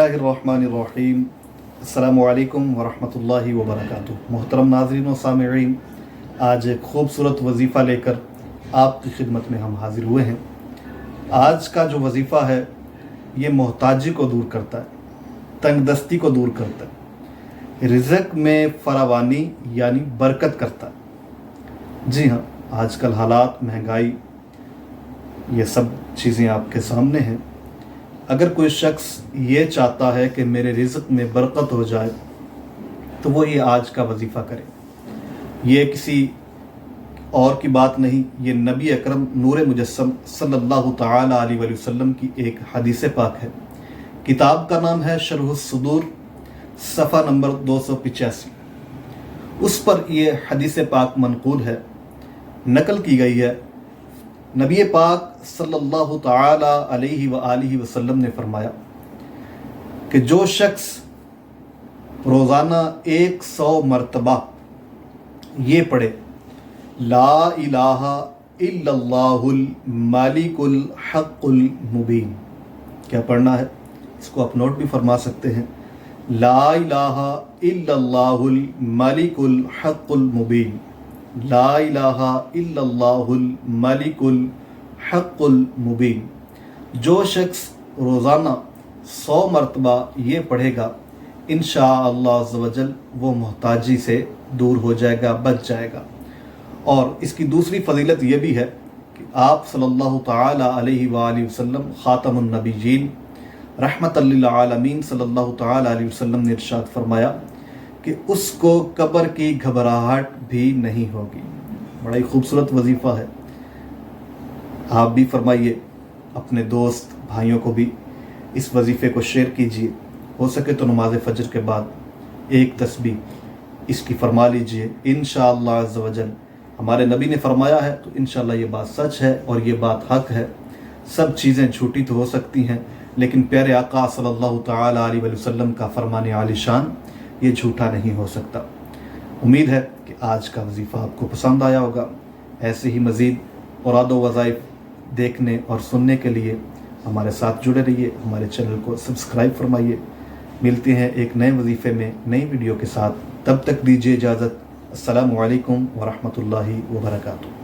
बिस्मिल्लाहिर्रहमानिर्रहीम। अस्सलामु अलैकुम वरहमतुल्लाहि वबरकातुहू। मोहतरम नाज़रीन व सामिईन, आज एक खूबसूरत वजीफ़ा लेकर आपकी खिदमत में हम हाजिर हुए हैं। आज का जो वजीफ़ा है ये मोहताजी को दूर करता है, तंगदस्ती को दूर करता है, रिज़्क़ में फरावानी यानी बरकत करता है। जी हाँ, आजकल हालात, महंगाई, ये सब चीज़ें आपके सामने हैं। अगर कोई शख्स ये चाहता है कि मेरे रिज़्क़ में बरकत हो जाए तो वो ये आज का वजीफ़ा करे। ये किसी और की बात नहीं, ये नबी अकरम नूर मुजस्सम सल्लल्लाहु तआला अलैहि वसल्लम की एक हदीस पाक है। किताब का नाम है शरहुस सुदूर, सफ़ा नंबर 285। उस पर ये हदीस पाक मनक़ूल है, नकल की गई है। नबी पाक सल्लल्लाहु तआला अलैहि व आलिहि वसल्लम ने फरमाया कि जो शख्स रोज़ाना 100 मरतबा ये पढ़े, ला इलाहा इल्लल्लाहुल मालिकुल हक़्क़ुल मुबीन। क्या पढ़ना है, इसको आप नोट भी फरमा सकते हैं। ला इलाहा इल्लल्लाहुल मालिकुल हक़्क़ुल मुबीन, ला इलाहा इल्लल्लाहुल मालिकुल हक़्क़ुल मुबीन। जो शख्स रोज़ाना 100 मरतबा ये पढ़ेगा, इंशाअल्लाह अज़्ज़ व जल वो मोहताजी से दूर हो जाएगा, बच जाएगा। और इसकी दूसरी फ़जीलत ये भी है कि आप सल्लल्लाहु तआला अलैहि वालैहि वसल्लम ख़ातमुन नबिय्यीन रहमतल लिल आलमीन सल्लल्लाहु तआला अलैहि वसल्लम ने इरशाद फरमाया कि उसको कब्र की घबराहट भी नहीं होगी। बड़ा ही खूबसूरत वजीफ़ा है। आप भी फरमाइए, अपने दोस्त भाइयों को भी इस वजीफ़े को शेयर कीजिए। हो सके तो नमाज फ़जर के बाद एक तस्बीह इसकी फरमा लीजिए। इंशाअल्लाह अज़्ज़ व जल हमारे नबी ने फरमाया है तो इंशाअल्लाह ये बात सच है और ये बात हक है। सब चीज़ें झूठी तो हो सकती हैं, लेकिन प्यारे आका सल्लल्लाहु तआला अलैहि वसल्लम का फरमान आलिशान ये झूठा नहीं हो सकता। उम्मीद है कि आज का वजीफ़ा आपको पसंद आया होगा। ऐसे ही मज़ीद औरादो वज़ाइफ देखने और सुनने के लिए हमारे साथ जुड़े रहिए। हमारे चैनल को सब्सक्राइब फरमाइए। मिलते हैं एक नए वजीफ़े में, नई वीडियो के साथ। तब तक दीजिए इजाज़त। अस्सलामु अलैकुम व रहमतुल्लाहि व बरकातुहू।